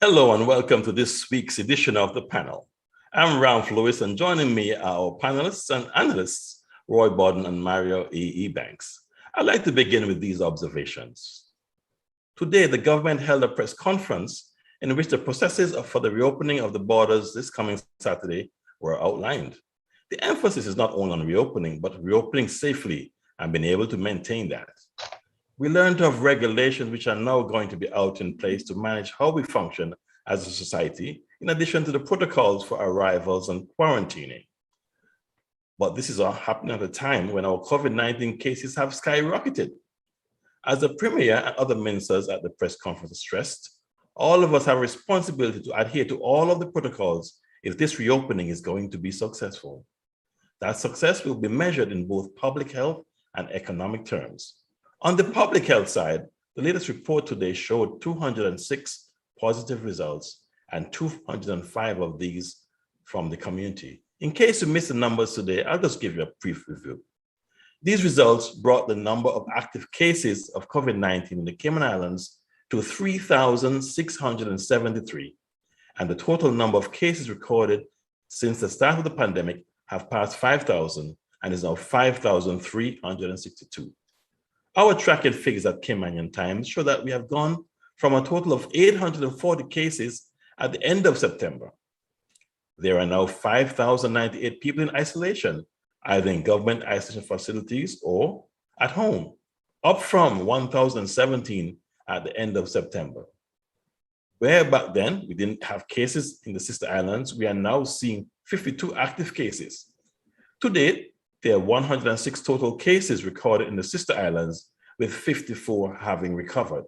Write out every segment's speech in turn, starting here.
Hello and welcome to this week's edition of The Panel. I'm Ralph Lewis, and joining me are our panelists and analysts, Roy Bodden and Mario E. Banks. I'd like to begin with these observations. Today, the government held a press conference in which the processes for the reopening of the borders this coming Saturday were outlined. The emphasis is not only on reopening, but reopening safely and being able to maintain that. We learned of regulations which are now going to be out in place to manage how we function as a society, in addition to the protocols for arrivals and quarantining. But this is all happening at a time when our COVID-19 cases have skyrocketed. As the Premier and other ministers at the press conference stressed, all of us have a responsibility to adhere to all of the protocols if this reopening is going to be successful. That success will be measured in both public health and economic terms. On the public health side, the latest report today showed 206 positive results and 205 of these from the community. In case you missed the numbers today, I'll just give you a brief review. These results brought the number of active cases of COVID-19 in the Cayman Islands to 3,673, and the total number of cases recorded since the start of the pandemic have passed 5,000 and is now 5,362. Our tracking figures at Caymanian Times show that we have gone from a total of 840 cases at the end of September. There are now 5,098 people in isolation, either in government isolation facilities or at home, up from 1,017 at the end of September. Where back then we didn't have cases in the sister islands, we are now seeing 52 active cases. To date, there are 106 total cases recorded in the sister islands, with 54 having recovered.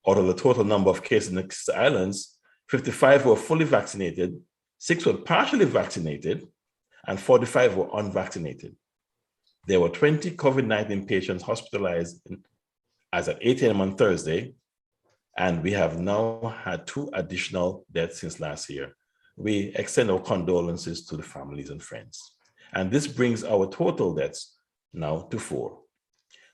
Out of the total number of cases in the sister islands, 55 were fully vaccinated, 6 were partially vaccinated, and 45 were unvaccinated. There were 20 COVID-19 patients hospitalized as at 8 a.m. on Thursday, and we have now had 2 additional deaths since last year. We extend our condolences to the families and friends. And this brings our total deaths now to 4.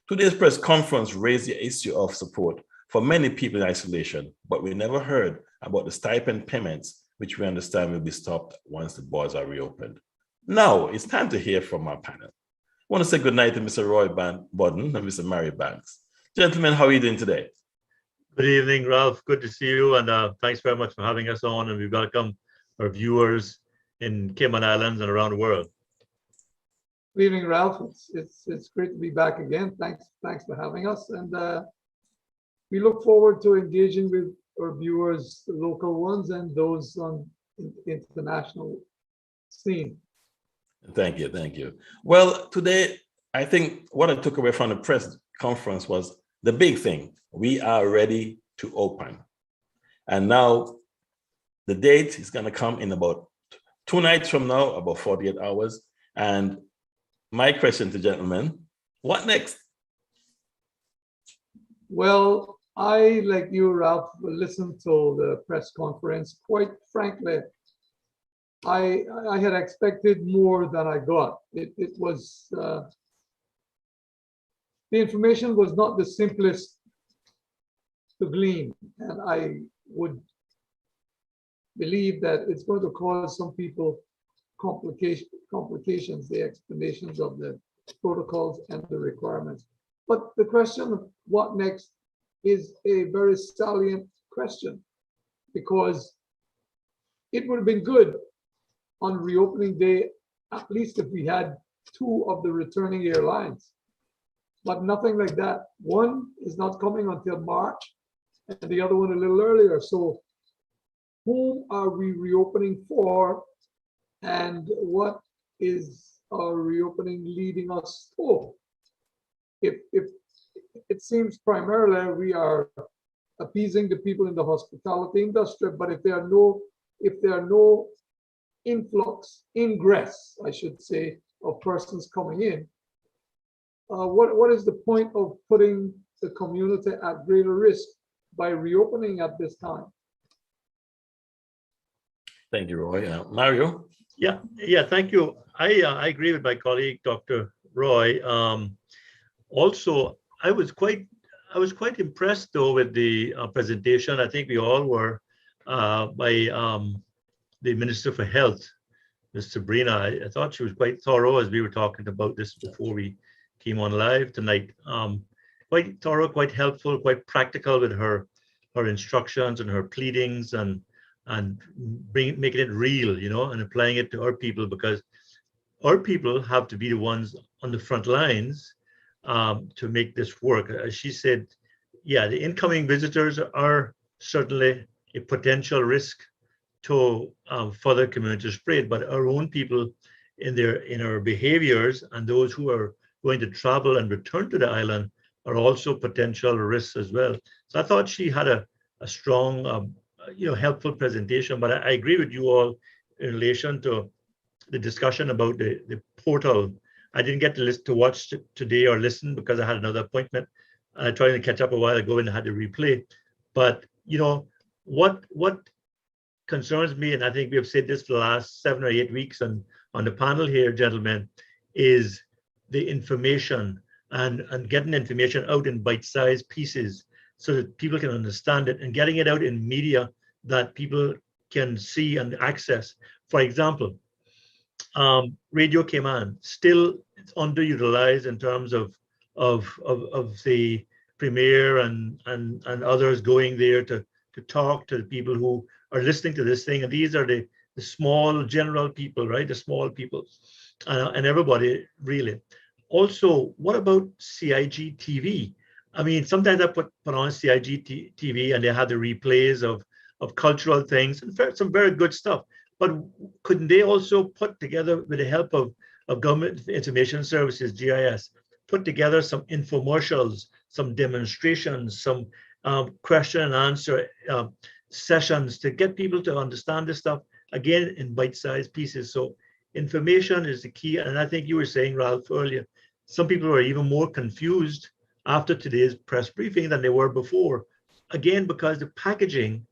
Today's press conference raised the issue of support for many people in isolation, but we never heard about the stipend payments, which we understand will be stopped once the borders are reopened. Now it's time to hear from our panel. I want to say good night to Mr. Roy Bodden and Mr. Mario Banks. Gentlemen, how are you doing today? Good evening, Ralph. Good to see you, and thanks very much for having us on, and we welcome our viewers in Cayman Islands and around the world. Good evening, Ralph. It's great to be back again. Thanks for having us, and we look forward to engaging with our viewers, the local ones, and those on the international scene. Thank you. Well, today I think what I took away from the press conference was the big thing. We are ready to open, and now the date is going to come in about 2 nights from now, about 48 hours, and my question to gentlemen, what next? Well, I, like you, Ralph, listened to the press conference. Quite frankly, I had expected more than I got. It was, the information was not the simplest to glean, and I would believe that it's going to cause some people complications, the explanations of the protocols and the requirements. But the question of what next is a very salient question, because it would have been good on reopening day, at least if we had 2 of the returning airlines, but nothing like that. One is not coming until March, and the other one a little earlier. So whom are we reopening for? And what is our reopening leading us to? If it seems primarily we are appeasing the people in the hospitality industry, but if there are no ingress, I should say, of persons coming in, what is the point of putting the community at greater risk by reopening at this time? Thank you, Roy. Mario? Yeah, thank you. I agree with my colleague, Dr. Roy. Also, I was quite impressed though with the presentation. I think we all were. by the Minister for Health, Ms. Sabrina. I thought she was quite thorough, as we were talking about this before we came on live tonight. Quite thorough, quite helpful, quite practical with her instructions and her pleadings, and making it real, and applying it to our people, because our people have to be the ones on the front lines to make this work. As she said, yeah, the incoming visitors are certainly a potential risk to further community spread, but our own people in our behaviors, and those who are going to travel and return to the island, are also potential risks as well. So I thought she had a strong, helpful presentation. But I agree with you all in relation to the discussion about the portal. I didn't get to watch today or listen because I had another appointment. I tried to catch up a while ago and had to replay. But what concerns me, and I think we have said this for the last 7 or 8 weeks on the panel here, gentlemen, is the information and getting information out in bite-sized pieces so that people can understand it, and getting it out in media that people can see and access. For example, Radio Cayman still underutilized in terms of the premier and others going there to talk to the people who are listening to this thing. And these are the small general people, right? The small people and everybody really. Also, what about CIG TV? I mean, sometimes I put on CIG TV and they have the replays of cultural things and some very good stuff. But couldn't they also put together, with the help of Government Information Services, GIS, put together some infomercials, some demonstrations, some question and answer sessions to get people to understand this stuff, again, in bite-sized pieces? So information is the key. And I think you were saying, Ralph, earlier, some people were even more confused after today's press briefing than they were before. Again, because the packaging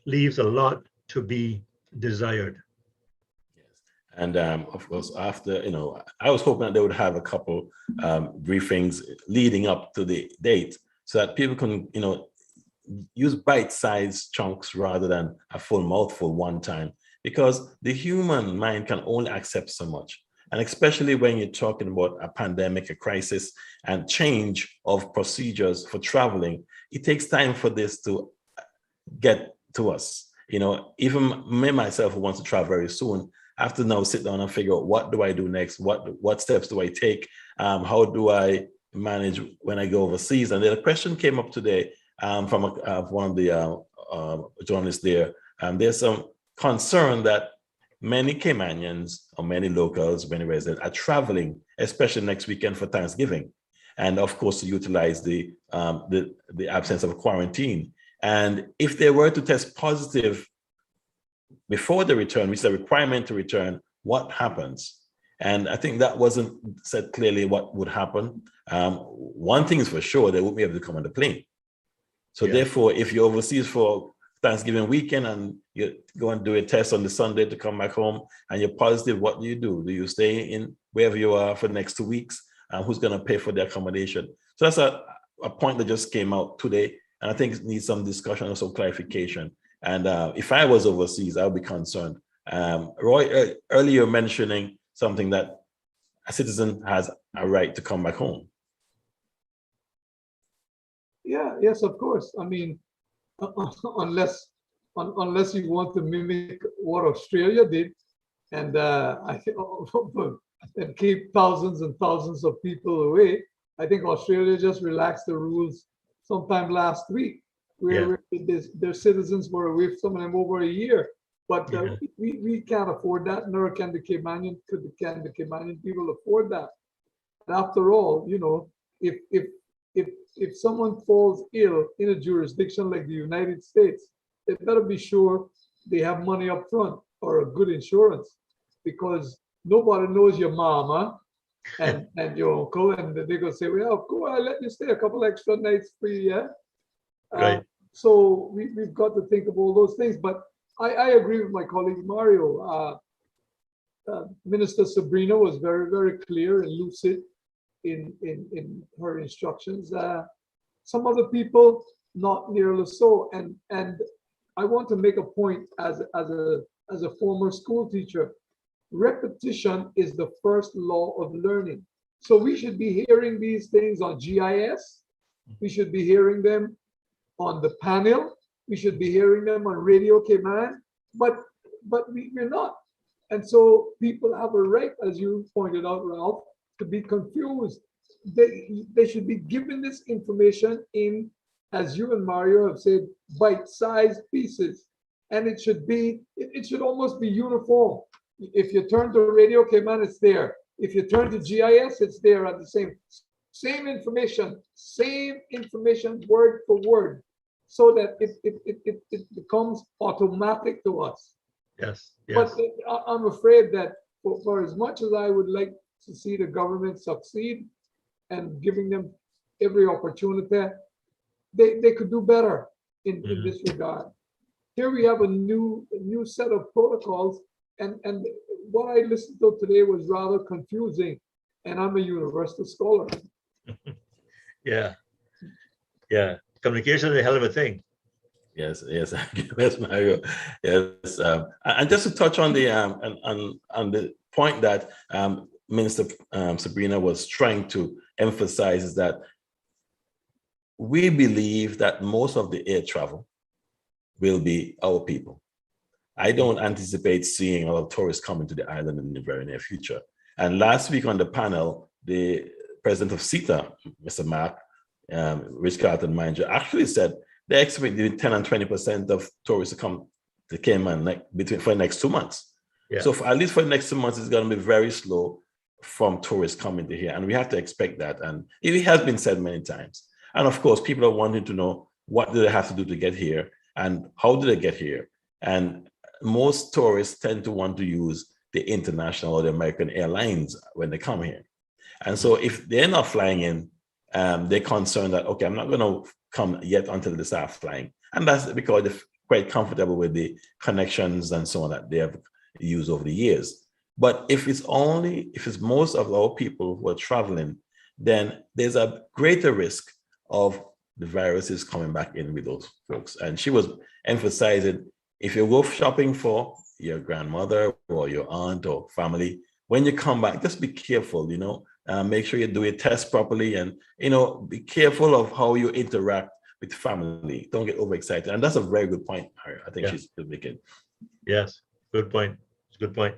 leaves a lot to be desired. Yes. And of course, after, I was hoping that they would have a couple briefings leading up to the date so that people can, use bite-sized chunks rather than a full mouthful one time, because the human mind can only accept so much. And especially when you're talking about a pandemic, a crisis, and change of procedures for traveling, it takes time for this to get to us. Even me, myself, who wants to travel very soon, I have to now sit down and figure out, what do I do next? What steps do I take? How do I manage when I go overseas? And then a question came up today from one of the journalists there. There's some concern that many Caymanians or many locals, many residents are traveling, especially next weekend for Thanksgiving, and of course to utilize the absence of a quarantine. And if they were to test positive before the return, which is a requirement to return, what happens? And I think that wasn't said clearly what would happen. One thing is for sure, they won't be able to come on the plane. So therefore, if you're overseas for Thanksgiving weekend and you go and do a test on the Sunday to come back home and you're positive, what do? Do you stay in wherever you are for the next 2 weeks? Who's going to pay for the accommodation? So that's a point that just came out today. And I think it needs some discussion or some clarification. And if I was overseas, I would be concerned. Roy, earlier mentioning something that a citizen has a right to come back home. Yes, of course. I mean, unless you want to mimic what Australia did, and I think and keep thousands and thousands of people away. I think Australia just relaxed the rules sometime last week, where their citizens were away, some of them over a year. But we can't afford that, nor can the Caymanian people afford that. And after all, if someone falls ill in a jurisdiction like the United States, they better be sure they have money up front or a good insurance, because nobody knows your mama and your uncle, and they're gonna say, well, go on, let you stay a couple extra nights free, yeah. Right. So we've got to think of all those things. But I agree with my colleague Mario. Minister Sabrina was very, very clear and lucid in her instructions. Some other people not nearly so, and I want to make a point as a former school teacher. Repetition is the first law of learning. So we should be hearing these things on GIS. We should be hearing them on the panel. We should be hearing them on Radio Cayman, but we're not. And so people have a right, as you pointed out, Ralph, to be confused. They should be given this information in, as you and Mario have said, bite-sized pieces. And it should almost be uniform. If you turn to Radio Cayman, it's there. If you turn to GIS, it's there at the same information, word for word, so that it becomes automatic to us. Yes, But yes, I'm afraid that for as much as I would like to see the government succeed and giving them every opportunity, they could do better in this regard. Here we have a new set of protocols, and what I listened to today was rather confusing, and I'm a university scholar. yeah, yeah. Communication is a hell of a thing. Yes, yes, yes, Mario. Yes, and just to touch on the on the point that Minister Sabrina was trying to emphasize is that we believe that most of the air travel will be our people. I don't anticipate seeing a lot of tourists coming to the island in the very near future. And last week on the panel, the president of CETA, Mr. Mark Ritz-Carlton, mind you, actually said they expect 10 and 20% of tourists to come to Cayman for the next 2 months. Yeah. So at least for the next 2 months, it's going to be very slow from tourists coming to here. And we have to expect that. And it has been said many times. And of course, people are wanting to know what do they have to do to get here and how do they get here. And most tourists tend to want to use the international or the American airlines when they come here. And so if they're not flying in, they're concerned that, okay, I'm not going to come yet until they start flying. And that's because they're quite comfortable with the connections and so on that they have used over the years. But if it's most of our people who are traveling, then there's a greater risk of the viruses coming back in with those folks. And she was emphasizing, if you go shopping for your grandmother or your aunt or family, when you come back, just be careful, make sure you do your test properly and, be careful of how you interact with family. Don't get overexcited. And that's a very good point, Mario. I think she's making. Yes, good point. It's a good point.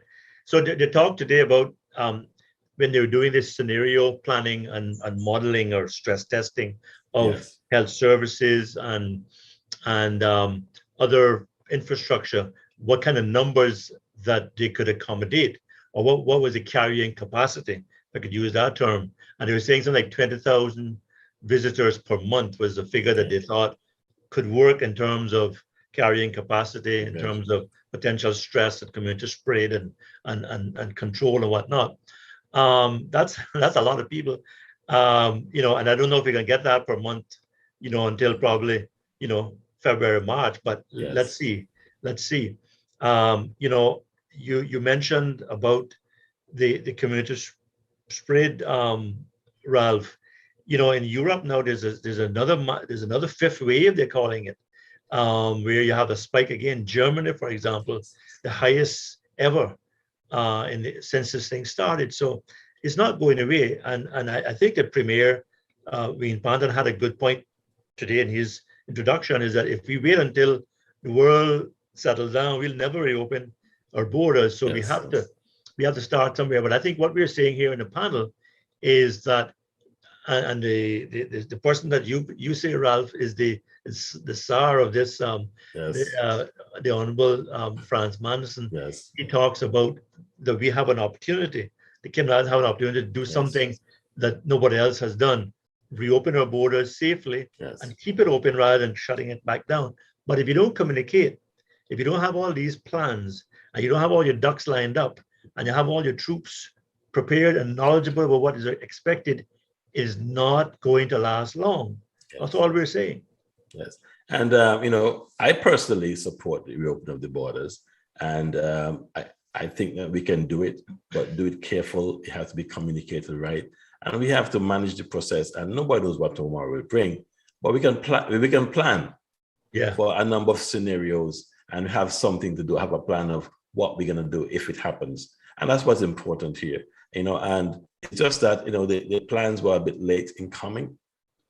So they talked today about when they were doing this scenario planning and modeling or stress testing of health services and other infrastructure, what kind of numbers that they could accommodate, or what was the carrying capacity, if I could use that term. And they were saying something like 20,000 visitors per month was the figure that they thought could work in terms of carrying capacity, in terms of potential stress that community spread and control and whatnot. That's a lot of people, and I don't know if we can get that per month, until probably, February, March, but let's see. You mentioned about the community spread, Ralph. In Europe now there's another fifth wave, they're calling it, where you have a spike again. Germany, for example, the highest ever since this thing started. So it's not going away. And I think the Premier, Wayne Panton, had a good point today in his introduction, is that if we wait until the world settles down, we'll never reopen our borders. So we have to start somewhere. But I think what we're saying here in the panel is that, and the person that you say, Ralph, is the czar of this, the Honorable Franz Mandelson. Yes. He talks about that we have an opportunity. The Cayman Islands have an opportunity to do something that nobody else has done. Reopen our borders safely and keep it open rather than shutting it back down. But if you don't communicate, if you don't have all these plans, and you don't have all your ducks lined up, and you have all your troops prepared and knowledgeable about what is expected, is not going to last long. That's all we're saying. Yes. And, I personally support the reopening of the borders. And I think that we can do it, but do it careful. It has to be communicated right. And we have to manage the process. And nobody knows what tomorrow will bring. But we can plan. Yeah. for a number of scenarios and have something to do, have a plan of what we're going to do if it happens. And that's what's important here, and it's just that, the plans were a bit late in coming,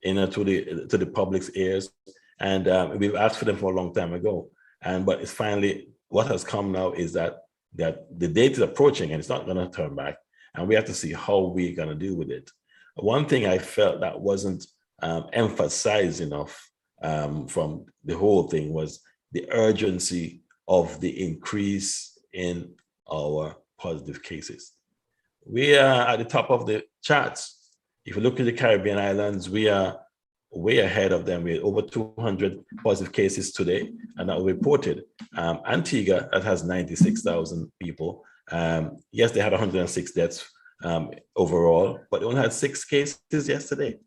to the public's ears. And we've asked for them for a long time ago. But it's finally, what has come now is that the date is approaching and it's not going to turn back. And we have to see how we're going to deal with it. One thing I felt that wasn't emphasized enough from the whole thing was the urgency of the increase in our positive cases. We are at the top of the charts. If you look at the Caribbean islands, we are way ahead of them. We're over 200 positive cases today, and that was reported. Antigua, that has 96,000 people. Yes, they had 106 deaths overall, but they only had 6 cases yesterday.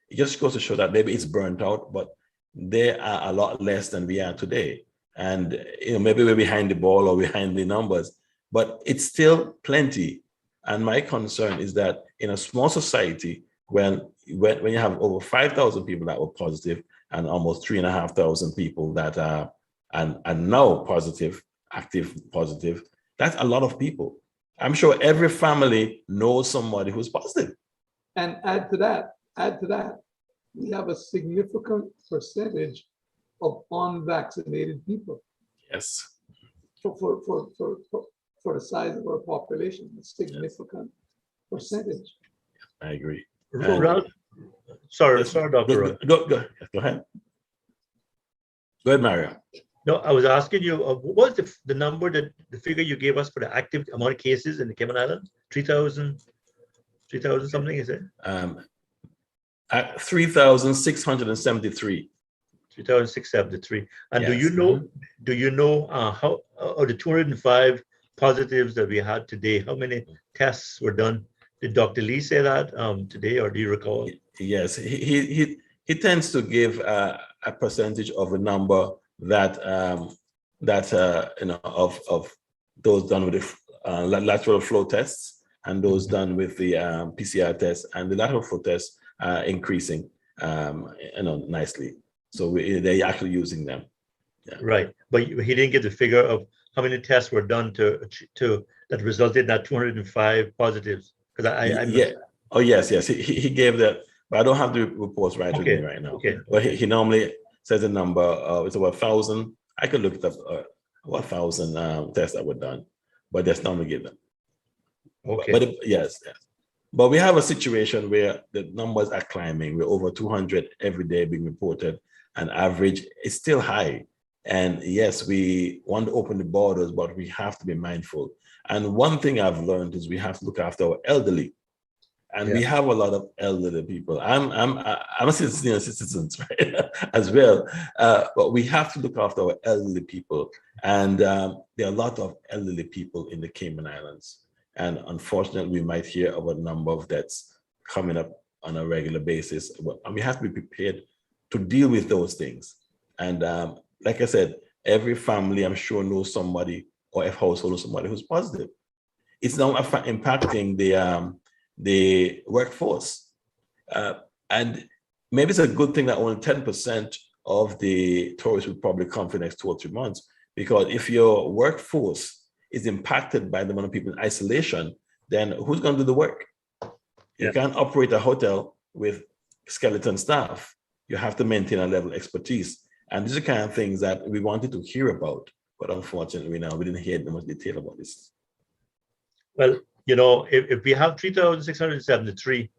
It just goes to show that maybe it's burnt out, but they are a lot less than we are today. And maybe we're behind the ball or behind the numbers, but it's still plenty. And my concern is that in a small society, when you have over 5,000 people that were positive and almost 3,500 people that are now positive, active positive, that's a lot of people. I'm sure every family knows somebody who's positive. And add to that, we have a significant percentage of unvaccinated people. Yes. For the size of our population, a significant percentage. I agree. Ralph, sorry, Dr. Roy. Go ahead. Go ahead, Mario. No, I was asking you, what was the number, the figure you gave us for the active amount of cases in the Cayman Islands? 3,000 something, is it? 3,673. 3,673. And Yes. do you know how of the 205 positives that we had today, how many tests were done? Did Dr. Lee say that today, or do you recall? Yes, he tends to give a percentage of a number that of those done with the lateral flow tests and those done with the PCR tests, and the lateral flow tests are increasing nicely. So they're actually using them. Yeah. Right, but he didn't give the figure of how many tests were done to that resulted in that 205 positives. Because I yeah. Oh yes, he gave that, but I don't have the reports right with me right now. Okay. But he normally says a number. It's about 1,000. I could look it up. 1,000 tests that were done, but that's normally give them. Okay. But yes. But we have a situation where the numbers are climbing. We're over 200 every day being reported, and average is still high. And yes, we want to open the borders, but we have to be mindful. And one thing I've learned is we have to look after our elderly, and we have a lot of elderly people. I'm a senior citizens, right, as well. But we have to look after our elderly people, and there are a lot of elderly people in the Cayman Islands. And unfortunately, we might hear of a number of deaths coming up on a regular basis, and we have to be prepared to deal with those things. And like I said, every family, I'm sure, knows somebody, or if household knows somebody who's positive. It's now impacting the workforce. And maybe it's a good thing that only 10% of the tourists will probably come for the next 2 or 3 months, because if your workforce is impacted by the amount of people in isolation, then who's going to do the work? You can't operate a hotel with skeleton staff. You have to maintain a level of expertise. And these are the kind of things that we wanted to hear about, but unfortunately we didn't hear much detail about this. Well, if we have 3,673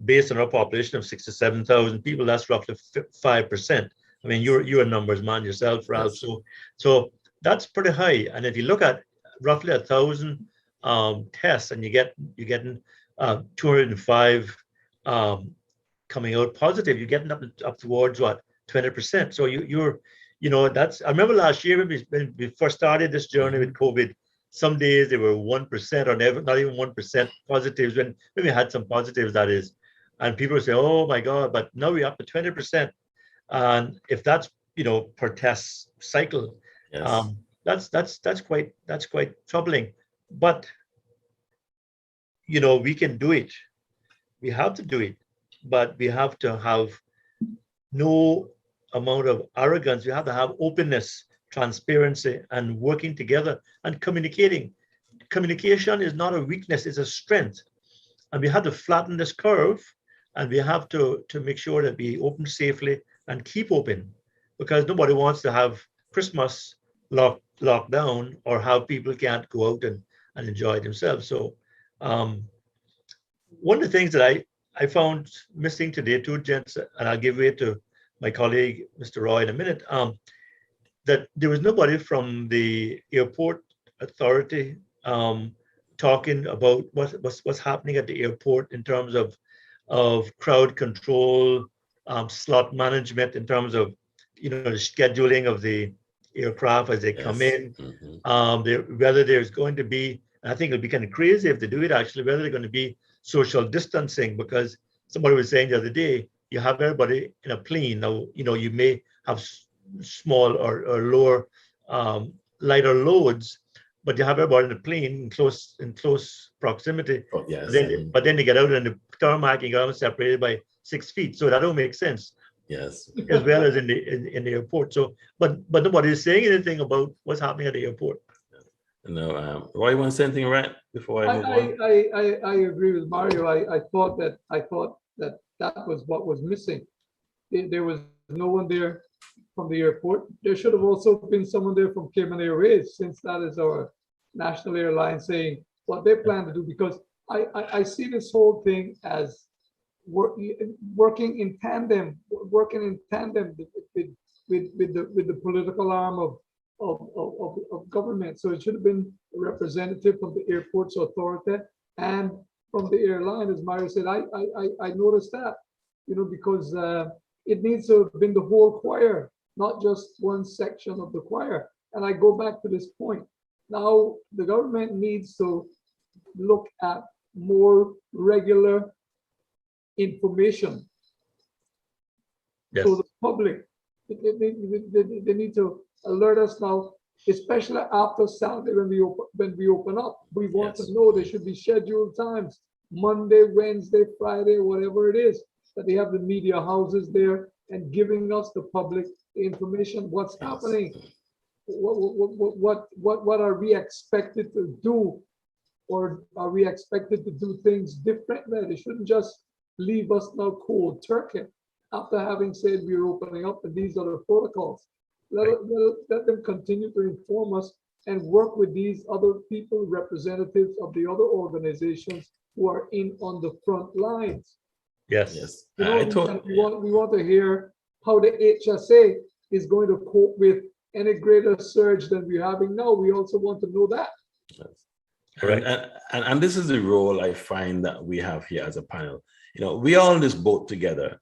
based on our population of 67,000 people, that's roughly 5%. I mean, you're a numbers man yourself, Ralph. Yes. So that's pretty high. And if you look at roughly 1,000 tests, and you're getting 205 coming out positive, you're getting up towards what, 20%. So that's, I remember last year when we first started this journey with COVID, some days they were 1% or never, not even 1% positives, when we had some positives, that is. And people would say, oh my God, but now we're up to 20%. And if that's, per test cycle, Yes. that's quite troubling. But, we can do it. We have to do it, but we have to have no amount of arrogance. We have to have openness, transparency, and working together and communicating. Communication is not a weakness, it's a strength. And we have to flatten this curve, and we have to make sure that we open safely and keep open, because nobody wants to have Christmas locked down or have people can't go out and enjoy themselves. So one of the things that I found missing today too, gents, and I'll give way to my colleague, Mr. Roy, in a minute, that there was nobody from the airport authority talking about what's happening at the airport in terms of crowd control, slot management, in terms of the scheduling of the aircraft as they come in. Whether there's going to be, I think it'll be kind of crazy if they do it actually, whether they're going to be social distancing, because somebody was saying the other day, you have everybody in a plane. Now, you may have small or lower, lighter loads, but you have everybody in a plane in close proximity. Oh, yes. But then they get out and the tarmac and get separated by 6 feet. So that don't make sense. Yes. As well as in the airport. So, but nobody is saying anything about what's happening at the airport. No, Roy, you want to say anything right before I move on? I agree with Mario. I thought that was what was missing. There was no one there from the airport. There should have also been someone there from Cayman Airways, since that is our national airline, saying what they plan to do, because I see this whole thing as working in tandem with the political arm of government. So it should have been a representative from the airports authority and from the airline, as Mario said. I noticed that, because it needs to have been the whole choir, not just one section of the choir. And I go back to this point. Now the government needs to look at more regular information. Yes. So the public, they need to alert us now, especially after Saturday when we open up. We want to know there should be scheduled times, Monday, Wednesday, Friday, whatever it is, that they have the media houses there and giving us, the public, the information, what's happening, what are we expected to do, or are we expected to do things differently? They shouldn't just leave us now cold turkey after having said we're opening up and these are the protocols. Let them continue to inform us and work with these other people, representatives of the other organizations who are on the front lines. Yes. We want to hear how the HSA is going to cope with any greater surge than we're having now. We also want to know that. Correct. And this is the role I find that we have here as a panel. We are on this boat together,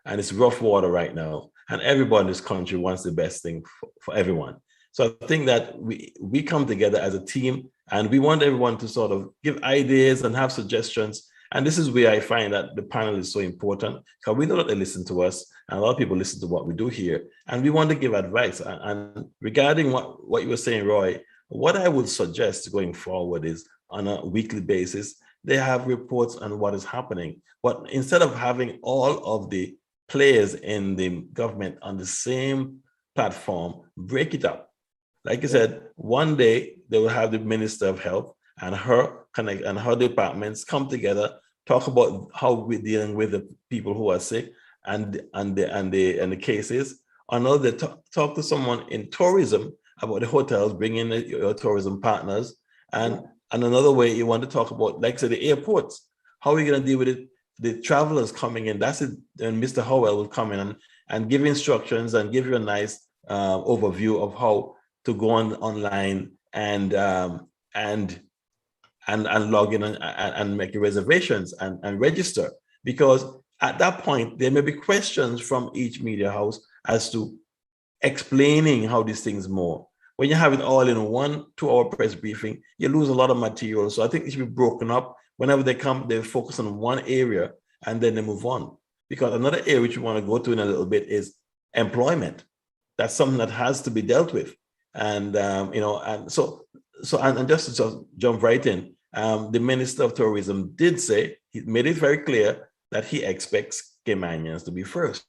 and it's rough water right now, and everybody in this country wants the best thing for everyone. So I think that we come together as a team, and we want everyone to sort of give ideas and have suggestions. And this is where I find that the panel is so important, because we know that they listen to us, and a lot of people listen to what we do here, and we want to give advice. And regarding what you were saying, Roy, what I would suggest going forward is, on a weekly basis, they have reports on what is happening. But instead of having all of the players in the government on the same platform, break it up. Like you said, one day they will have the Minister of Health and her departments come together, talk about how we're dealing with the people who are sick and the cases. Another, talk to someone in tourism about the hotels, bring in your tourism partners. And another way you want to talk about, like I said, the airports. How are we going to deal with it? The travelers coming in, that's it. And Mr. Howell will come in and give instructions and give you a nice overview of how to go online and log in and make your reservations and register. Because at that point, there may be questions from each media house as to explaining how these things more. When you have it all in 1 2-hour press briefing, you lose a lot of material. So I think it should be broken up. Whenever they come, they focus on one area and then they move on. Because another area which we want to go to in a little bit is employment. That's something that has to be dealt with. And and just to jump right in, the Minister of Tourism did say, he made it very clear that he expects Caymanians to be first.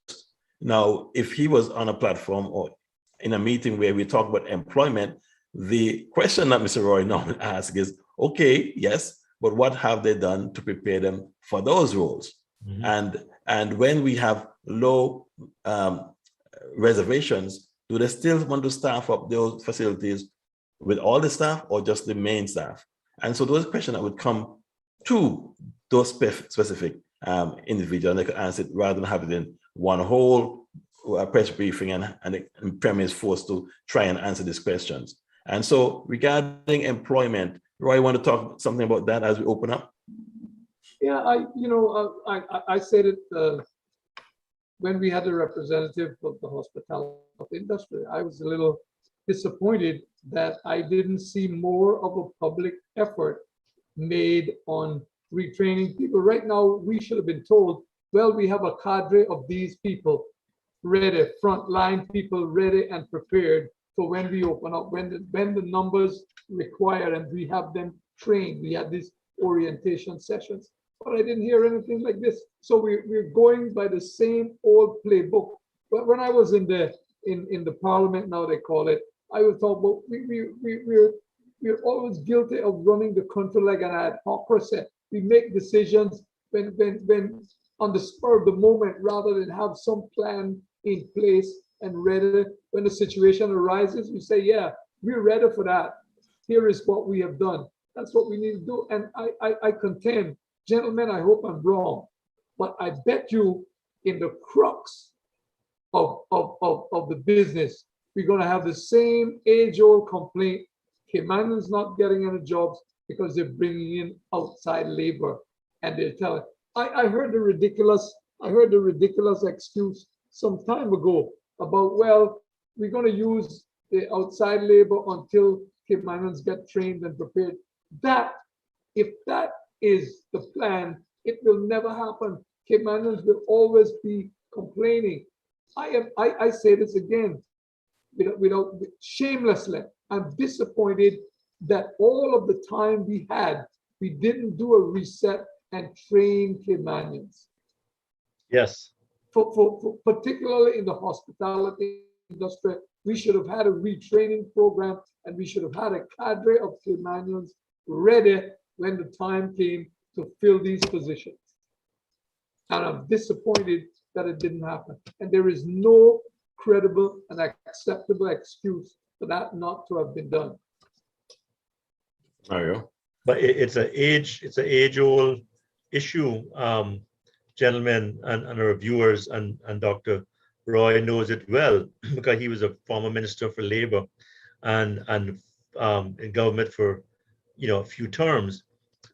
Now, if he was on a platform or in a meeting where we talk about employment, the question that Mr. Roy now asks is, okay, yes, but what have they done to prepare them for those roles? And when we have low reservations, do they still want to staff up those facilities with all the staff or just the main staff? And so those questions that would come to those specific individuals, and they could answer it rather than have it in one whole press briefing and the Premier is forced to try and answer these questions. And so regarding employment, Roy, you want to talk something about that as we open up? Yeah, I said it when we had a representative of the hospitality industry. I was a little disappointed that I didn't see more of a public effort made on retraining people. Right now, we should have been told, well, we have a cadre of these people ready, frontline people ready and prepared for when we open up, when the numbers require, and we have them trained. We had these orientation sessions, but I didn't hear anything like this. So we're going by the same old playbook. But when I was in the parliament, now they call it, I was talking about we're always guilty of running the country like an hypocrisy. We make decisions when on the spur of the moment rather than have some plan in place and ready. When the situation arises, we say, yeah, we're ready for that. Here is what we have done. That's what we need to do. And I contend, gentlemen, I hope I'm wrong, but I bet you in the crux of the business, we're going to have the same age-old complaint. Caymanians not getting any jobs because they're bringing in outside labor, and they're telling. I heard the ridiculous excuse some time ago about, well, we're going to use the outside labor until Caymanians get trained and prepared. That, if that is the plan, it will never happen. Caymanians will always be complaining. I say this again, without shamelessly. I'm disappointed that all of the time we didn't do a reset and train Caymanians. Yes. For particularly in the hospitality industry, we should have had a retraining program, and we should have had a cadre of Caymanians ready when the time came to fill these positions. And I'm disappointed that it didn't happen. And there is no credible and acceptable excuse for that not to have been done. Mario? But it's an age-old issue, gentlemen and our viewers, and Dr. Roy knows it well because he was a former Minister for Labour and in government for a few terms.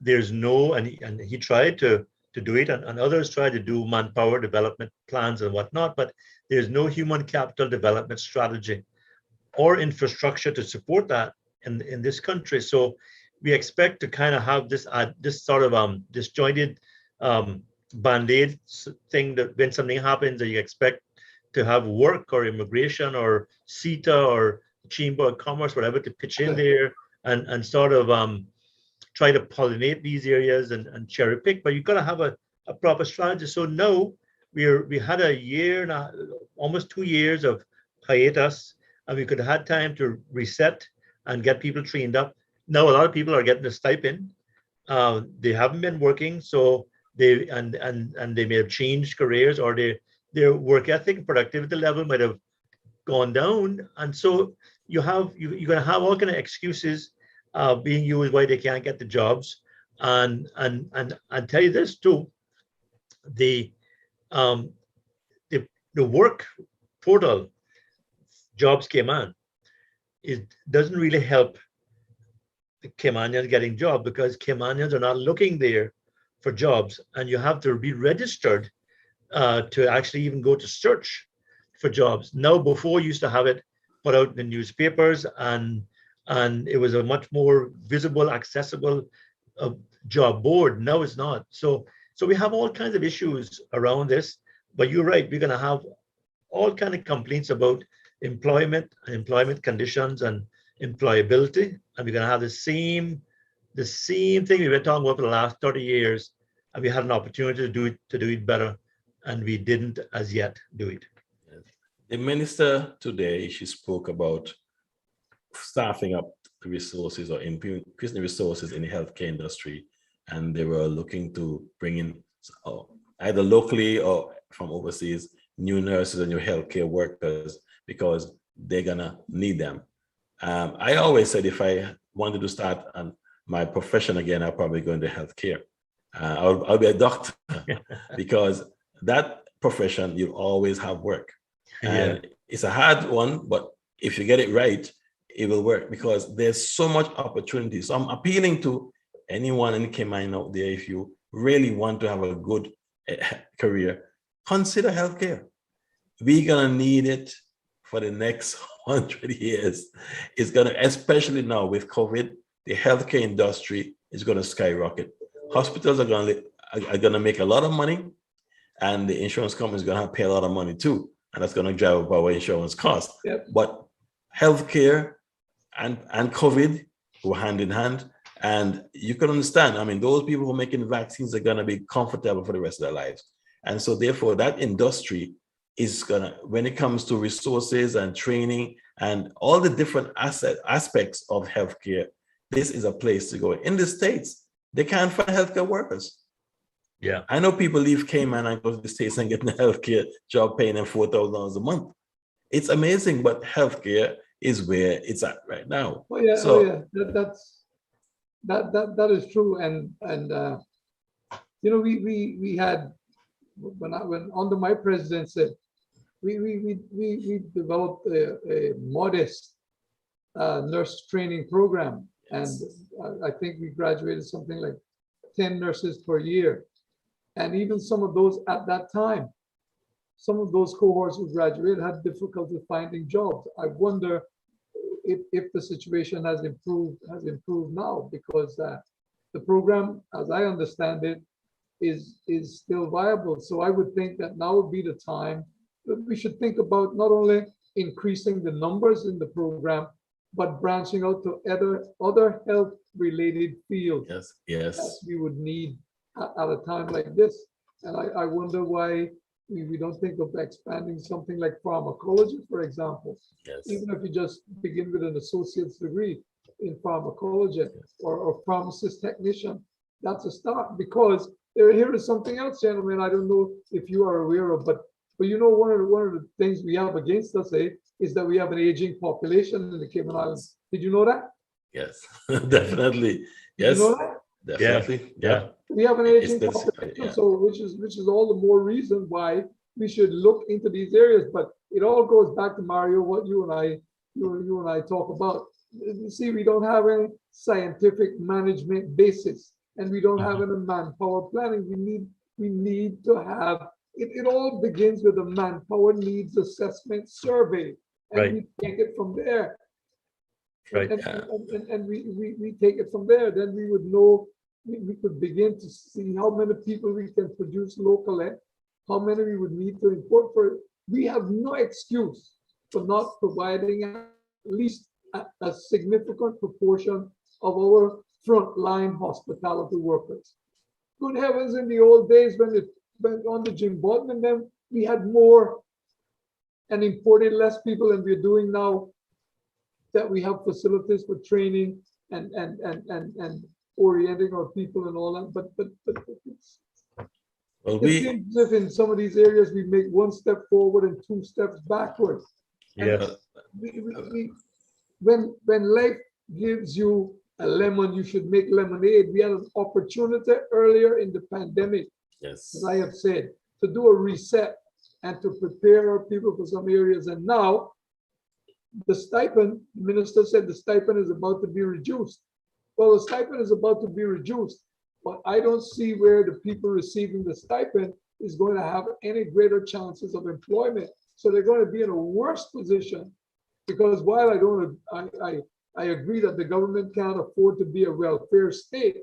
There's no, and he tried to do it, and others tried to do manpower development plans and whatnot, but there's no human capital development strategy or infrastructure to support that in this country. So we expect to kind of have this sort of disjointed band-aid thing, that when something happens that you expect to have work or immigration or CETA or Chamber of Commerce, whatever, to pitch in there and sort of try to pollinate these areas and cherry pick, but you've got to have a proper strategy. So now we had a year now, almost 2 years of hiatus, and we could have had time to reset and get people trained up. Now a lot of people are getting a stipend. They haven't been working, so they may have changed careers, or their work ethic and productivity level might have gone down, and so you're going to have all kind of excuses being used why they can't get the jobs. And tell you this too, the work portal Jobs Cayman, it doesn't really help the Caymanians getting jobs, because Caymanians are not looking there for jobs, and you have to be registered to actually even go to search for jobs. Now, before you used to have it put out in the newspapers, and it was a much more visible, accessible job board. Now it's not. So we have all kinds of issues around this. But you're right, we're going to have all kinds of complaints about employment and employment conditions and employability, and we're going to have the same thing we've been talking about for the last 30 years, and we had an opportunity to do it better, and we didn't as yet do it. the minister today, she spoke about staffing up the resources or increasing the resources in the healthcare industry. And they were looking to bring in either locally or from overseas, new nurses and new healthcare workers, because they're gonna need them. I always said if I wanted to start my profession again, I'll probably go into healthcare. I'll be a doctor because that profession, you always have work. And it's a hard one, but if you get it right, it will work because there's so much opportunity. So I'm appealing to anyone in Cayman out there, if you really want to have a good career, consider healthcare. We're gonna need it for the next 100 years. It's gonna, especially now with COVID, the healthcare industry is gonna skyrocket. Hospitals are gonna make a lot of money, and the insurance company is gonna pay a lot of money too, and that's gonna drive up our insurance costs. Yep. But healthcare and COVID go hand in hand. And you can understand, I mean, those people who are making vaccines are going to be comfortable for the rest of their lives. And so therefore that industry is going to, when it comes to resources and training and all the different aspects of healthcare, this is a place to go. In the States, they can't find healthcare workers. Yeah. I know people leave Cayman and go to the States and get a healthcare job paying them $4,000 a month. It's amazing, but healthcare is where it's at right now. Oh yeah, So, that is true, and you know, we had when under my presidency, we developed a modest nurse training program, and I think we graduated something like 10 nurses per year, and even some of those at that time, some of those cohorts who graduated had difficulty finding jobs. I wonder if the situation has improved now, because the program, as I understand it, is still viable. So I would think that now would be the time that we should think about not only increasing the numbers in the program, but branching out to other health-related fields. yes. That we would need at a time like this. And I wonder why we don't think of expanding something like pharmacology, for example. Yes. Even if you just begin with an associate's degree in pharmacology or pharmacist technician, that's a start. Because here is something else, gentlemen, I don't know if you are aware of, but you know, one of the things we have against us, is that we have an aging population in the Cayman Islands. Did you know that? Yes, definitely. Yes, Did you know that? definitely. Yeah. We have an aging It's- population, yeah. so which is all the more reason why we should look into these areas. But it all goes back to Mario, what you and I talk about. You see, we don't have any scientific management basis, and we don't have any manpower planning. We need to have it. It all begins with a manpower needs assessment survey, and Right. we take it from there. Right. And we take it from there. Then we would know. We could begin to see how many people we can produce locally, how many we would need to import for. We have no excuse for not providing at least a significant proportion of our frontline hospitality workers. Good heavens, in the old days when it went on to Jim Button and them, we had more and imported less people than we're doing now, that we have facilities for training and orienting our people and all that. But Well, it seems as if in some of these areas we make one step forward and two steps backwards. Yes. When life gives you a lemon, you should make lemonade. We had an opportunity earlier in the pandemic, yes. as I have said, to do a reset and to prepare our people for some areas. And now the stipend, the minister said the stipend is about to be reduced. Well, the stipend is about to be reduced, but I don't see where the people receiving the stipend is going to have any greater chances of employment. So they're going to be in a worse position, because while I agree that the government can't afford to be a welfare state,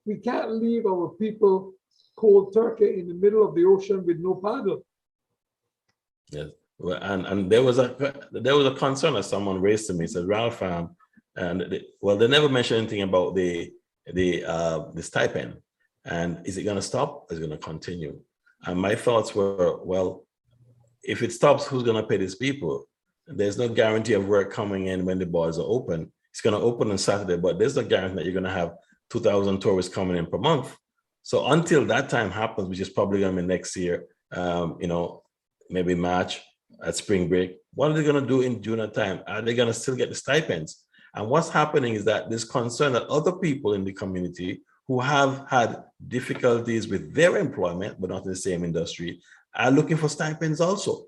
we can't leave our people cold turkey in the middle of the ocean with no paddle. Yes. Well, and there was a concern that someone raised to me. Said, Ralph, they never mentioned anything about the stipend, and is it going to stop? Or is it going to continue? And my thoughts were, well, if it stops, who's going to pay these people? There's no guarantee of work coming in when the borders are open. It's going to open on Saturday, but there's no guarantee that you're going to have 2,000 tourists coming in per month. So until that time happens, which is probably going to be next year, maybe March at spring break, what are they going to do in June time? Are they going to still get the stipends? And what's happening is that there's concern that other people in the community who have had difficulties with their employment, but not in the same industry, are looking for stipends also.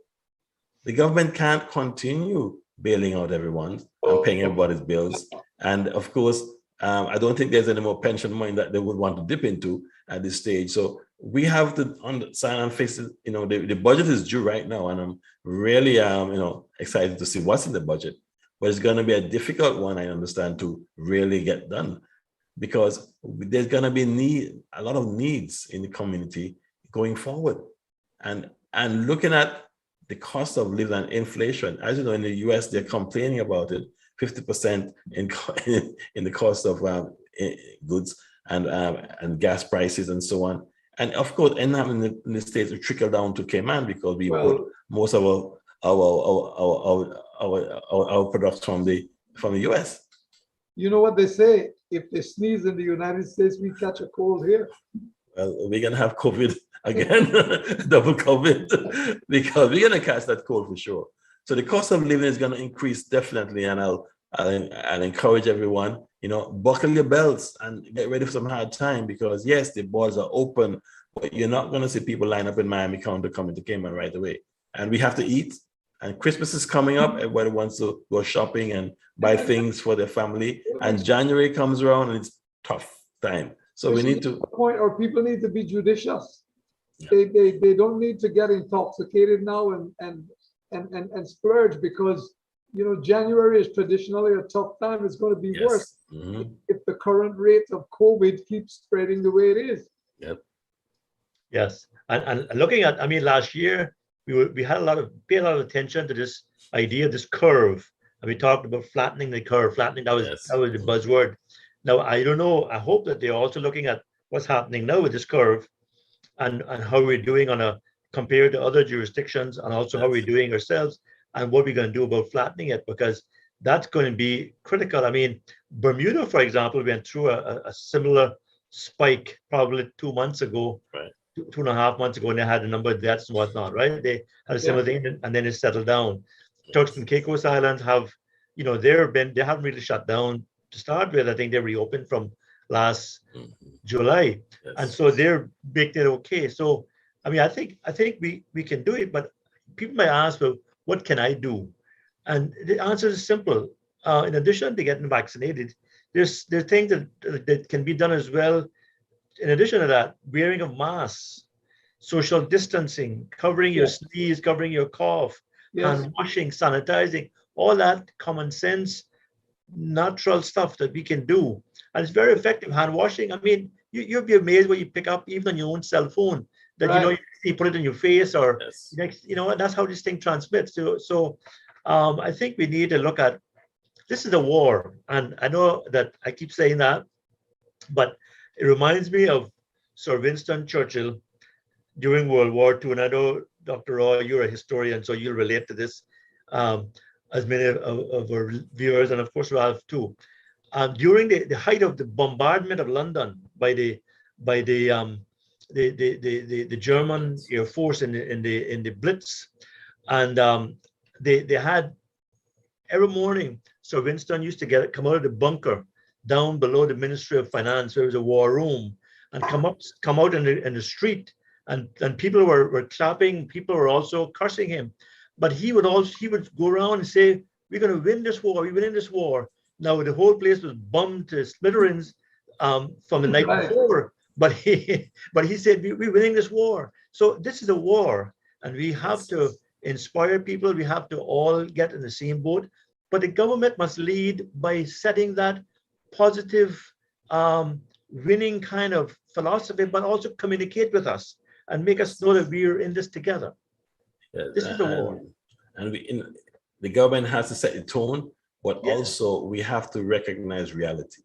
The government can't continue bailing out everyone and paying everybody's bills. And of course, I don't think there's any more pension money that they would want to dip into at this stage. So we have to sign and face it. The budget is due right now, and I'm really, excited to see what's in the budget. But it's going to be a difficult one, I understand, to really get done, because there's going to be a lot of needs in the community going forward. And looking at the cost of living and inflation, as you know, in the US, they're complaining about it, 50% in the cost of goods and gas prices and so on. And of course, in the States, it trickle down to Cayman because we import most of our products from the US. You know what they say, if they sneeze in the United States, we catch a cold here. Well, we're going to have COVID again, double COVID, because we're going to catch that cold for sure. So the cost of living is going to increase definitely. And I'll encourage everyone, buckle your belts and get ready for some hard time, because yes, the borders are open, but you're not going to see people line up in Miami County coming to Cayman right away. And we have to eat. And Christmas is coming up. Everybody wants to go shopping and buy things for their family. And January comes around and it's tough time. So we need to point, or people need to be judicious. Yeah. They don't need to get intoxicated now and splurge, because January is traditionally a tough time. It's going to be worse if the current rate of COVID keeps spreading the way it is. Yep. Yes, and looking at, last year we had paid a lot of attention to this idea, this curve, and we talked about flattening the curve. Flattening, that was the buzzword. Now, I don't know, I hope that they're also looking at what's happening now with this curve and how we're doing compared to other jurisdictions, and also how we're doing ourselves and what we're going to do about flattening it, because that's going to be critical. Bermuda, for example, went through a similar spike probably 2 months ago, right. 2.5 months ago, and they had a number of deaths and whatnot, right? They had a similar thing, and then it settled down. Turks and Caicos Islands have, they haven't really shut down to start with. I think they reopened from last July, and so they're making it okay. So, I think we can do it, but people might ask, well, what can I do? And the answer is simple. In addition to getting vaccinated, there's things that can be done as well. In addition to that, wearing of masks, social distancing, covering your sneeze, covering your cough, and washing, sanitizing, all that common sense, natural stuff that we can do. And it's very effective. Hand washing, you'll be amazed what you pick up even on your own cell phone, that you put it in your face, or that's how this thing transmits. So I think we need to look at, this is a war, and I know that I keep saying that, but it reminds me of Sir Winston Churchill during World War II. And I know, Dr. Roy, you're a historian, so you'll relate to this, as many of our viewers, and of course Ralph too. During the height of the bombardment of London by the German Air Force in the Blitz, and they had, every morning Sir Winston used to come out of the bunker down below the Ministry of Finance, where there was a war room, and come out in the street, and people were clapping, people were also cursing him, but he would go around and say, we're going to win this war, we win this war. Now the whole place was bombed to smithereens from the night before, but he said, we're winning this war. So this is a war, and we have to inspire people. We have to all get in the same boat, but the government must lead by setting that positive, winning kind of philosophy, but also communicate with us and make us know that we're in this together. This is the war. And the government has to set the tone, but also we have to recognize reality.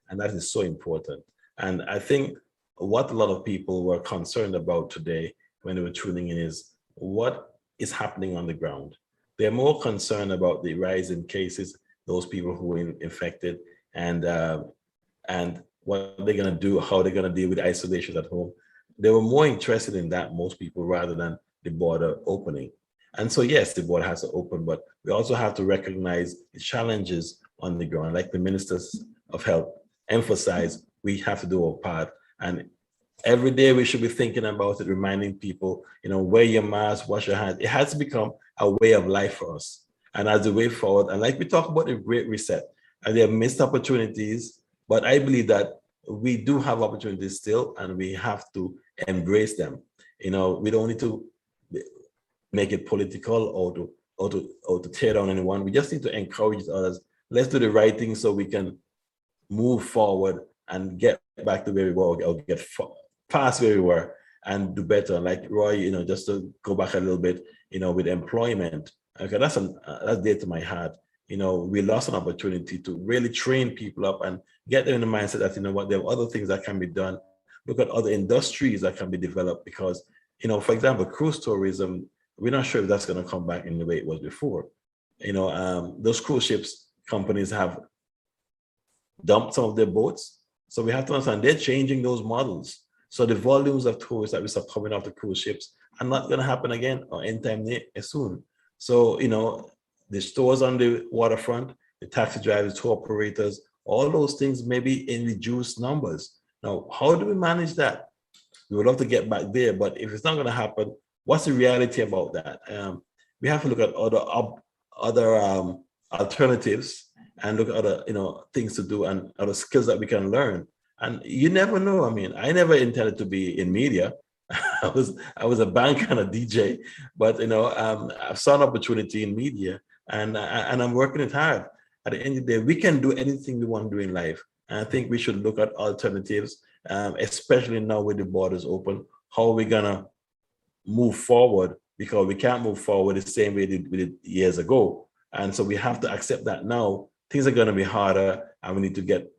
And that is so important. And I think what a lot of people were concerned about today when they were tuning in is, what is happening on the ground. They're more concerned about the rise in cases, those people who are infected, and what they're going to do, how they're going to deal with isolation at home. They were more interested in that, most people, rather than the border opening. And so, yes, the border has to open, but we also have to recognize the challenges on the ground. Like the ministers of health emphasize, we have to do our part. And every day we should be thinking about it, reminding people, wear your mask, wash your hands. It has to become a way of life for us. And as the way forward, and like we talk about the Great Reset, and there are missed opportunities, but I believe that we do have opportunities still, and we have to embrace them. We don't need to make it political or to tear down anyone. We just need to encourage others. Let's do the right thing so we can move forward and get back to where we were, or get past where we were and do better. Like Roy, just to go back a little bit, with employment. Okay, that's dear to my heart. We lost an opportunity to really train people up and get them in the mindset that, there are other things that can be done. Look at other industries that can be developed because, for example, cruise tourism, we're not sure if that's going to come back in the way it was before. Those cruise ships companies have dumped some of their boats. So we have to understand they're changing those models. So the volumes of tourists that we saw coming off the cruise ships are not going to happen again or anytime soon. So, the stores on the waterfront, the taxi drivers, tour operators, all those things may be in reduced numbers. Now, how do we manage that? We would love to get back there, but if it's not going to happen, what's the reality about that? We have to look at other alternatives and look at other things to do and other skills that we can learn. And you never know. I mean, I never intended to be in media. I was a banker and a DJ, but I saw an opportunity in media, and I'm working it hard. At the end of the day, we can do anything we want to do in life, and I think we should look at alternatives, especially now with the borders open. How are we gonna move forward? Because we can't move forward the same way we did years ago, and so we have to accept that now things are going to be harder, and we need to get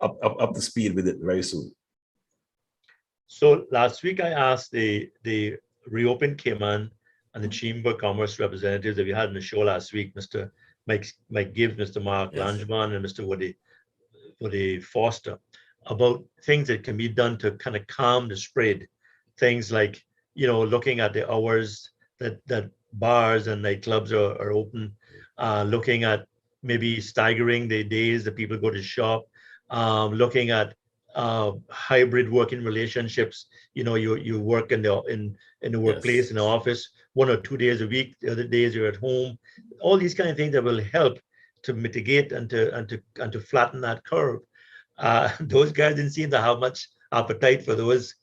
up to speed with it very soon. So last week I asked the reopened Cayman and the Chamber of Commerce representatives that we had in the show last week, Mr. Mike Gibbs, Mr. Mark Langevin, and Mr. Woody Foster, about things that can be done to kind of calm the spread. Things like, looking at the hours that bars and nightclubs are open, looking at maybe staggering the days that people go to shop, looking at hybrid working relationships. You work in the workplace, in the office 1 or 2 days a week. The other days you're at home. All these kind of things that will help to mitigate and to flatten that curve. Those guys didn't seem to have much appetite for those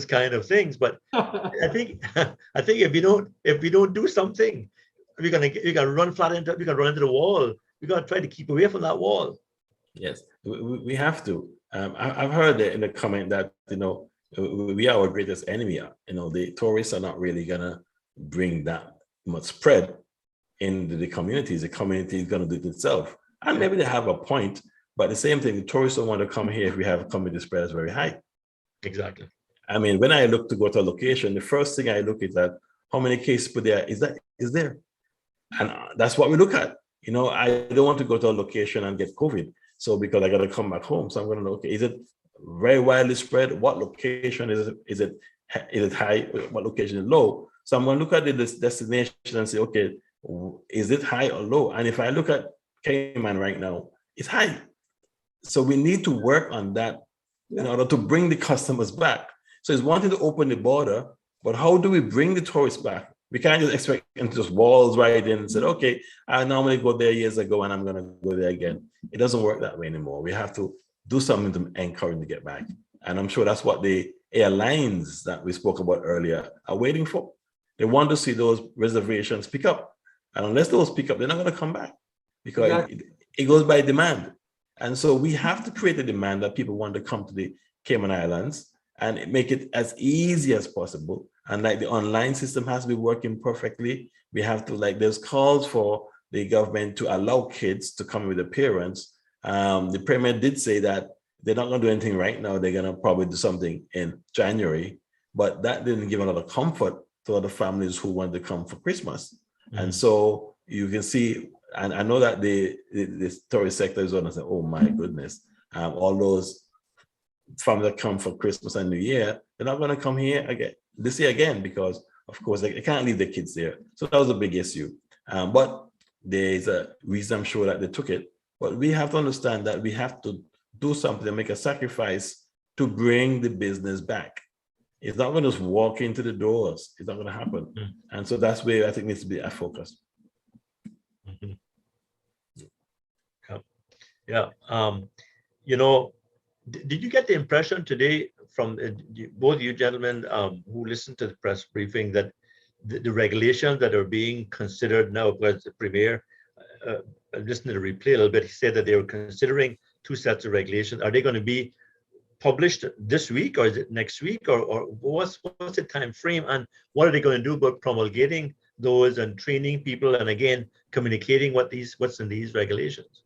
kind of things. But I think if we don't do something, we're gonna run into the wall. We gotta try to keep away from that wall. Yes, we have to. I've heard in the comment that we are our greatest enemy. The tourists are not really gonna bring that much spread in the communities. The community is gonna do it itself, and maybe they have a point. But the same thing, the tourists don't want to come here if we have community spread is very high. Exactly. I mean, when I look to go to a location, the first thing I look is at how many cases per day is there, and that's what we look at. I don't want to go to a location and get COVID. So because I got to come back home, so I'm going to look. Okay, is it very widely spread? What location is it? Is it high? What location is low? So I'm going to look at the destination and say, okay, is it high or low? And if I look at Cayman right now, it's high. So we need to work on that in order to bring the customers back. So it's one thing to open the border, but how do we bring the tourists back? We can't just expect them to just walls right in and say, okay, I normally go there years ago and I'm going to go there again. It doesn't work that way anymore. We have to do something to encourage them to get back. And I'm sure that's what the airlines that we spoke about earlier are waiting for. They want to see those reservations pick up. And unless those pick up, they're not going to come back because it goes by demand. And so we have to create a demand that people want to come to the Cayman Islands and make it as easy as possible. And like the online system has to be working perfectly. We have to, there's calls for the government to allow kids to come with their parents. The premier did say that they're not going to do anything right now. They're going to probably do something in January, but that didn't give a lot of comfort to other families who want to come for Christmas. Mhm. And so you can see, and I know that the tourist sector is on and say, oh my goodness, all those families that come for Christmas and New Year, they're not going to come here again this year again, because of course they can't leave the kids there. So that was a big issue. But there's a reason, I'm sure, that they took it. But we have to understand that we have to do something and make a sacrifice to bring the business back. It's not going to just walk into the doors. It's not going to happen. Mm. And so that's where I think needs to be a focus. Mhm. Yeah. You know, did you get the impression today from both you gentlemen who listened to the press briefing that the regulations that are being considered now, because the Premier, I listened to the replay a little bit, he said that they were considering 2 sets of regulations. Are they going to be published this week, or is it next week, or what's the time frame, and what are they going to do about promulgating those and training people, and again communicating what's in these regulations?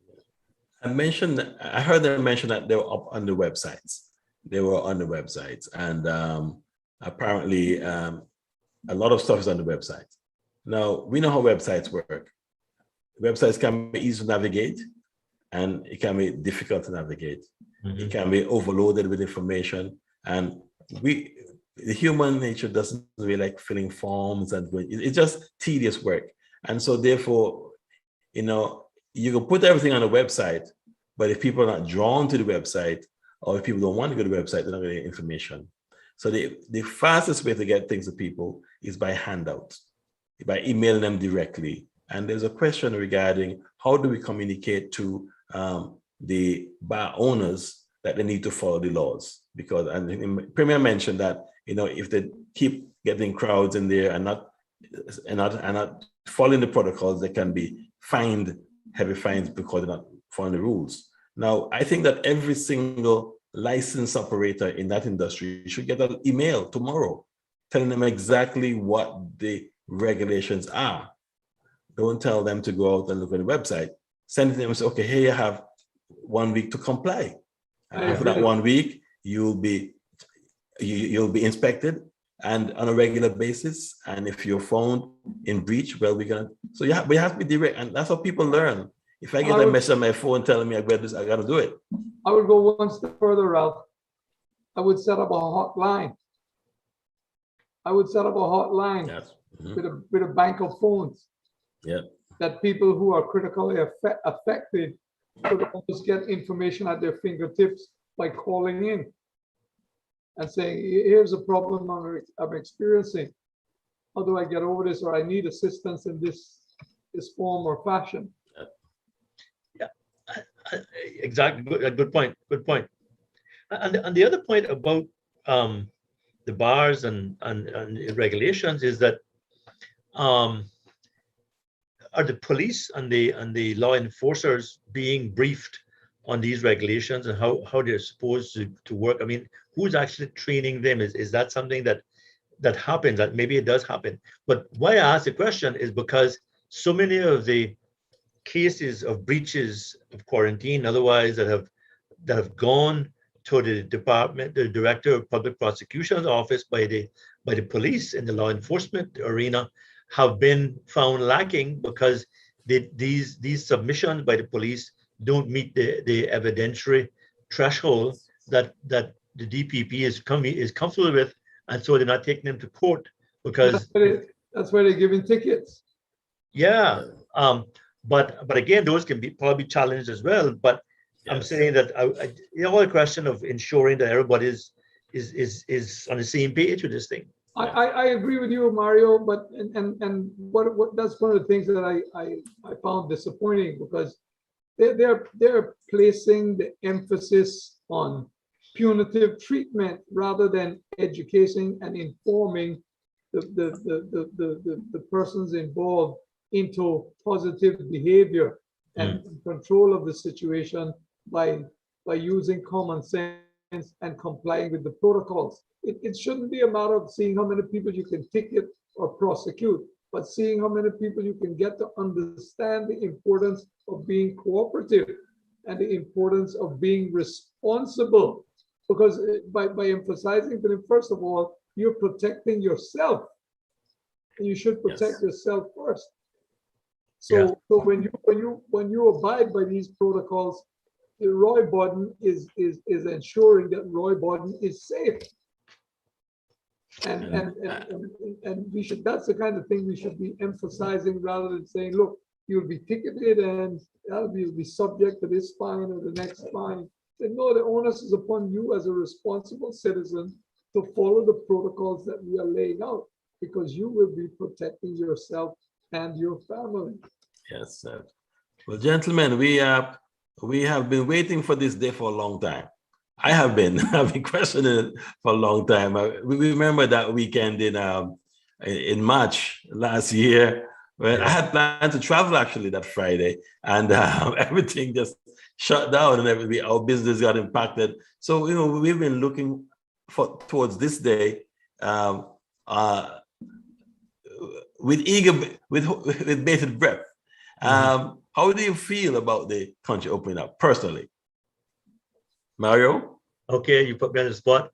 I heard them mention that they were up on the websites. They were on the websites, and apparently a lot of stuff is on the website. Now, we know how websites work. Websites can be easy to navigate, and it can be difficult to navigate. Mhm. It can be overloaded with information, and the human nature doesn't really like filling forms, and it's just tedious work. And so therefore, you know, you can put everything on a website, but if people are not drawn to the website, or if people don't want to go to the website, they're not going to get information. So the fastest way to get things to people is by handouts, by emailing them directly. And there's a question regarding how do we communicate to the bar owners that they need to follow the laws? Because, and the Premier mentioned that, you know, if they keep getting crowds in there and not following the protocols, they can be fined heavy fines because they're not following the rules. Now, I think that every single licensed operator in that industry should get an email tomorrow telling them exactly what the regulations are. Don't tell them to go out and look at the website. Send them and say, okay, here you have 1 week to comply. After that 1 week, you'll be inspected and on a regular basis. And if you're found in breach, well, we have to be direct, and that's how people learn. If I get a message on my phone telling me I got this, I got to do it. I would go one step further, Ralph. I would set up a hotline. Yes. Mhm. with a bank of phones. Yeah. That people who are critically affected could almost get information at their fingertips by calling in and saying, here's a problem I'm experiencing. How do I get over this? Or I need assistance in this form or fashion. Exactly. Good point. And the other point about the bars and regulations is that are the police and the law enforcers being briefed on these regulations and how they're supposed to work? I mean, who's actually training them? Is that something that happens? That maybe it does happen. But why I ask the question is because so many of the cases of breaches of quarantine, otherwise that have gone to the director of public prosecution's office by the police in the law enforcement arena, have been found lacking because these submissions by the police don't meet the evidentiary threshold that the DPP is comfortable with, and so they're not taking them to court because that's why they're giving tickets. Yeah. But again, those can be probably challenged as well. But yes. I'm saying that the question of ensuring that everybody is on the same page with this thing. I agree with you, Mario. But and what that's one of the things that I found disappointing, because they're placing the emphasis on punitive treatment rather than educating and informing the persons involved into positive behavior and control of the situation by using common sense and complying with the protocols. It shouldn't be a matter of seeing how many people you can ticket or prosecute, but seeing how many people you can get to understand the importance of being cooperative and the importance of being responsible. Because by emphasizing to them, first of all, you're protecting yourself. You should protect Yes. yourself first. Yeah. So when you abide by these protocols, Roy Borden is ensuring that Roy Borden is safe. And we should, that's the kind of thing we should be emphasizing rather than saying, look, you'll be ticketed and you'll be subject to this fine or the next fine. And no, the onus is upon you as a responsible citizen to follow the protocols that we are laying out, because you will be protecting yourself and your family. Yes, sir. Well, gentlemen, we have been waiting for this day for a long time. I have been. I've been questioning it for a long time. We remember that weekend in March last year. Well, I Yeah. had planned to travel actually that Friday, and everything just shut down, and our business got impacted. So we've been looking towards this day with with bated breath. How do you feel about the country opening up personally, Mario? Okay, you put me on the spot.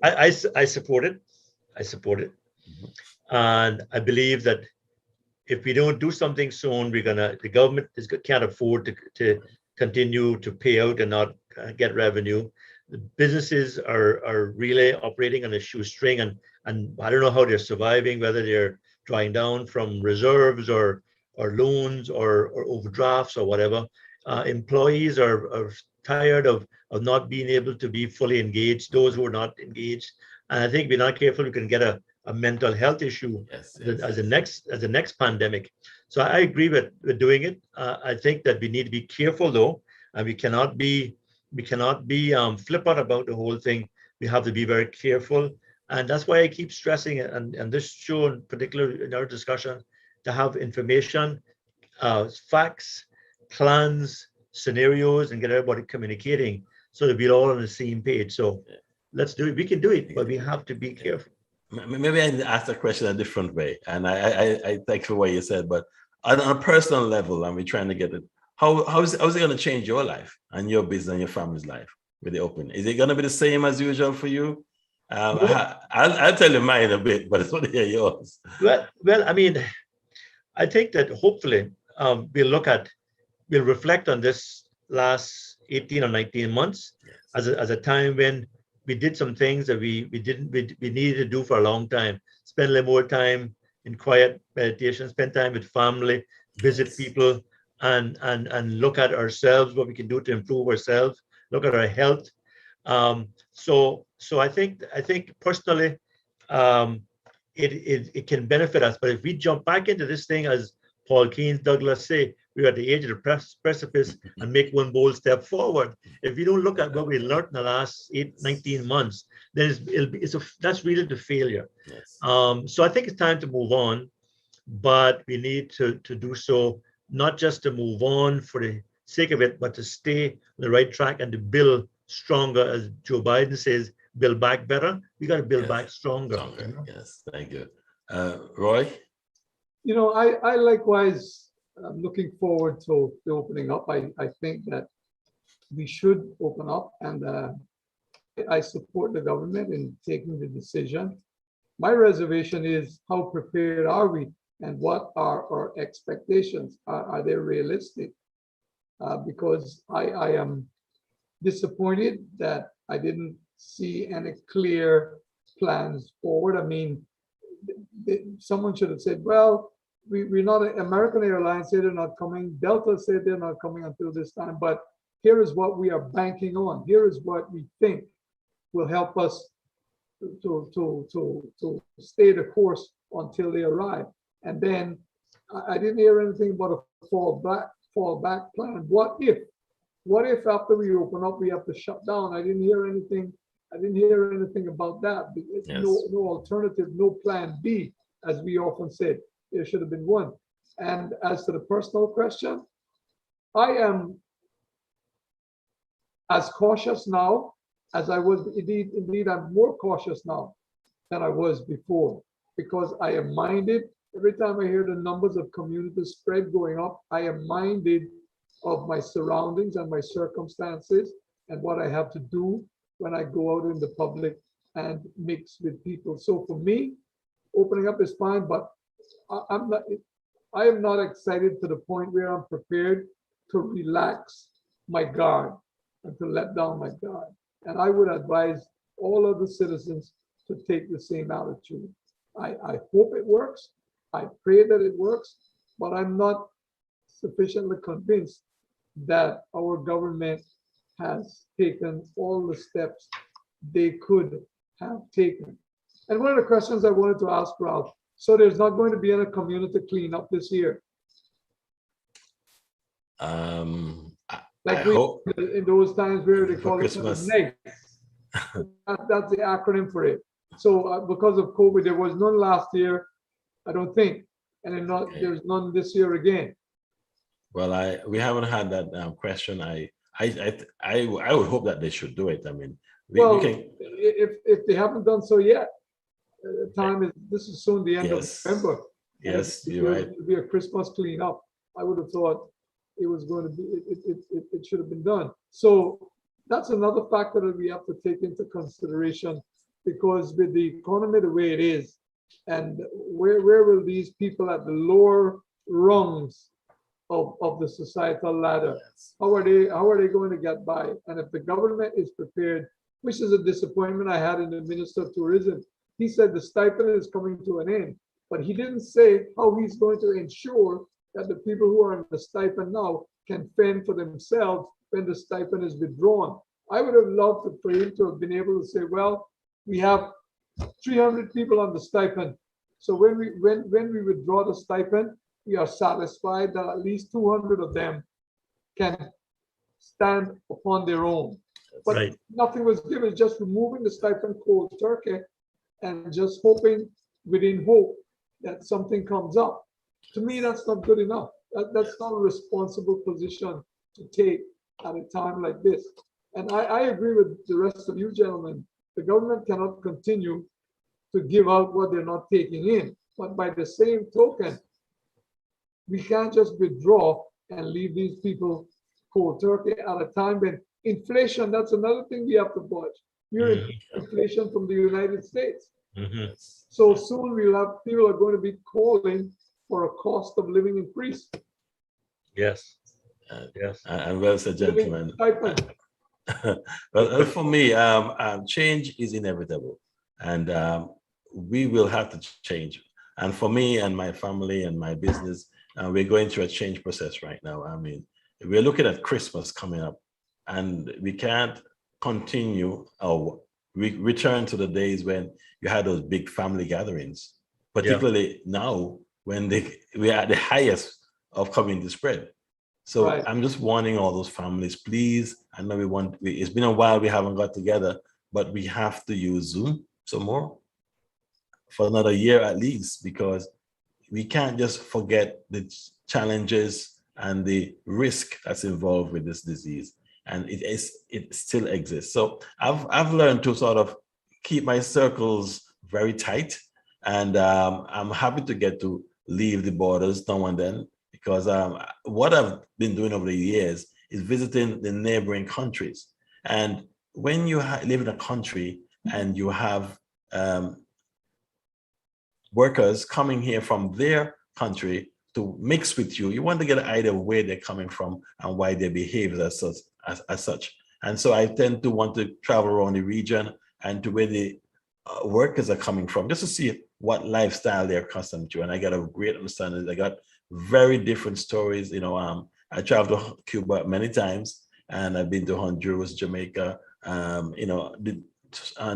I support it. I support it. And I believe that if we don't do something soon, the government can't afford to continue to pay out and not get revenue. The businesses are really operating on a shoestring, and I don't know how they're surviving, whether they're drawing down from reserves or loans or overdrafts or whatever. Employees are tired of not being able to be fully engaged, those who are not engaged. And I think if we're not careful, we can get a mental health issue Yes, as the next pandemic. So I agree with doing it. I think that we need to be careful though, and we cannot be flippant about the whole thing. We have to be very careful, and that's why I keep stressing it. And this show in particular, in our discussion, to have information, facts, plans, scenarios, and get everybody communicating so that we're all on the same page. So let's do it. We can do it, but we have to be careful. Maybe I asked the question a different way, and I thank for what you said. But on a personal level, and we're trying to get it. How's it going to change your life and your business and your family's life with the open? Is it going to be the same as usual for you? I'll tell you mine in a bit, but it's want to hear yours. Well, I mean, I think that hopefully we'll reflect on this last 18 or 19 months as a time when we did some things that we needed to do for a long time. Spend a little more time in quiet meditation, spend time with family, visit people, and look at ourselves, what we can do to improve ourselves, look at our health. So I think personally, it can benefit us. But if we jump back into this thing, as Paul Keynes, Douglas say, we're at the edge of the precipice and make one bold step forward. If we don't look at what we learned in the last 19 months, then that's really the failure. Yes. So I think it's time to move on, but we need to do so, not just to move on for the sake of it, but to stay on the right track and to build stronger. As Joe Biden says, build back better. We got to build back stronger. Yes, thank you. Roy? I likewise, I'm looking forward to the opening up. I think that we should open up, and I support the government in taking the decision. My reservation is, how prepared are we, and what are our expectations? Are they realistic? Because I am disappointed that I didn't see any clear plans forward. I mean, someone should have said, well, we're not, American Airlines said they're not coming, Delta said they're not coming until this time, but here is what we are banking on. Here is what we think will help us to stay the course until they arrive. And then I didn't hear anything about a fallback plan. What if after we open up we have to shut down? I didn't hear anything about that. Yes. No alternative, no plan B, as we often said. There should have been one. And as to the personal question, I am as cautious now as I was. Indeed, I'm more cautious now than I was before, because I am minded. Every time I hear the numbers of community spread going up, I am minded of my surroundings and my circumstances and what I have to do when I go out in the public and mix with people. So for me, opening up is fine, but I am not excited to the point where I'm prepared to relax my guard and to let down my guard. And I would advise all of the citizens to take the same attitude. I hope it works. I pray that it works, but I'm not sufficiently convinced that our government has taken all the steps they could have taken. And one of the questions I wanted to ask Ralph, so there's not going to be any community cleanup this year, I like we hope in those times where they for call it Christmas. NEG. That's the acronym for it. So because of COVID, there was none last year, I don't think, and then not, Okay. there's none this year again. Well, we haven't had that question. I would hope that they should do it. I mean, we Well, can. if they haven't done so yet, the time is, this is soon the end Yes. of November. And Yes, if you're it right. would be a Christmas cleanup. I would have thought it was going to be, it should have been done. So that's another factor that we have to take into consideration, because with the economy the way it is, and where will these people at the lower rungs of the societal ladder, how are they going to get by? And if the government is prepared, which is a disappointment I had in the Minister of Tourism, he said the stipend is coming to an end, but he didn't say how he's going to ensure that the people who are on the stipend now can fend for themselves when the stipend is withdrawn. I would have loved for him to have been able to say, well, we have 300 people on the stipend. So when we withdraw the stipend, we are satisfied that at least 200 of them can stand upon their own. But Right. nothing was given, just removing the stipend cold turkey and just hoping within hope that something comes up. To me, that's not good enough. That's not a responsible position to take at a time like this. And I agree with the rest of you gentlemen. The government cannot continue to give out what they're not taking in. But by the same token, we can't just withdraw and leave these people cold turkey at a time when inflation, that's another thing we have to watch. We're in inflation from the United States. Mhm. So soon we'll have, people are going to be calling for a cost of living increase. Yes. Uh, Yes. And well said, Living gentlemen. stipend. Well, for me, change is inevitable, and we will have to change. And for me and my family and my business, we're going through a change process right now. I mean, we're looking at Christmas coming up, and we can't continue or return to the days when you had those big family gatherings, particularly now when we are at the highest of community spread. So Right. I'm just warning all those families, please. I know it's been a while we haven't got together, but we have to use Zoom some more for another year at least, because we can't just forget the challenges and the risk that's involved with this disease. And it still exists. So I've learned to sort of keep my circles very tight. And I'm happy to get to leave the borders now and then, because what I've been doing over the years is visiting the neighboring countries. And when you live in a country and you have workers coming here from their country to mix with you, you want to get an idea of where they're coming from and why they behave as such. And so I tend to want to travel around the region and to where the workers are coming from, just to see what lifestyle they're accustomed to. And I got a great understanding. I got very different stories. I traveled to Cuba many times, and I've been to Honduras, Jamaica, the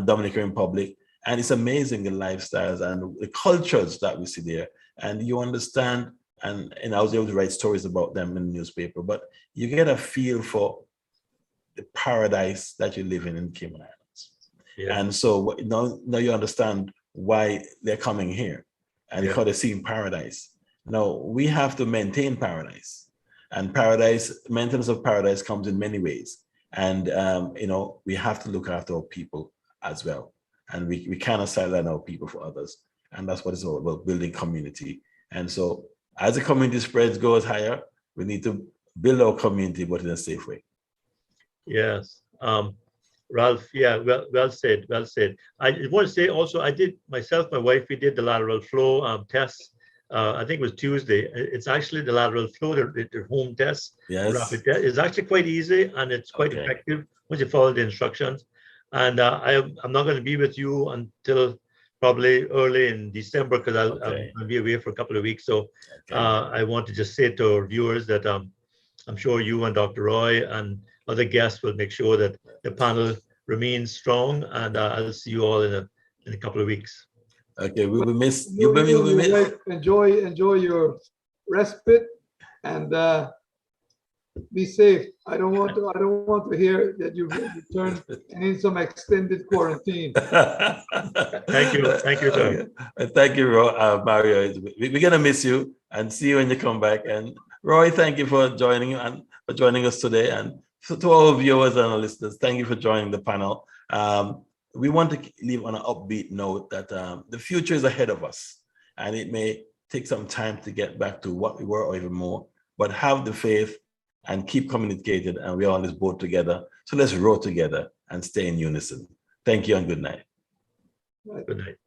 Dominican Republic. And it's amazing the lifestyles and the cultures that we see there. And you understand, and I was able to write stories about them in the newspaper, but you get a feel for the paradise that you live in Cayman Islands. Yeah. And so now you understand why they're coming here, and because they're seeing paradise. Now we have to maintain paradise, and maintenance of paradise comes in many ways. And we have to look after our people as well. And we cannot sideline our people for others. And that's what it's all about, building community. And so as the community spreads, goes higher, we need to build our community, but in a safe way. Yes. Ralph, yeah, well said, well said. I want to say also, I did myself, my wife, we did the lateral flow tests. I think it was Tuesday. It's actually the lateral flow, the home test, Yes. rapid test. It's actually quite easy and it's quite Okay. effective once you follow the instructions. And I'm not going to be with you until probably early in December because I'm Okay. going to be away for a couple of weeks. So Okay. I want to just say to our viewers that I'm sure you and Dr. Roy and other guests will make sure that the panel remains strong. And I'll see you all in a couple of weeks. Okay. We will miss You you. and We will your miss. wife enjoy your respite and be safe. I don't want to hear that you've returned and in some extended quarantine. Thank you, sir. Okay. Thank you, Mario. We're gonna miss you and see you when you come back. And Roy, thank you for joining and for joining us today. And to all viewers and listeners, thank you for joining the panel. We want to leave on an upbeat note that the future is ahead of us, and it may take some time to get back to what we were or even more. But have the faith and keep communicated, and we're on this boat together. So let's row together and stay in unison. Thank you and good night. Good night.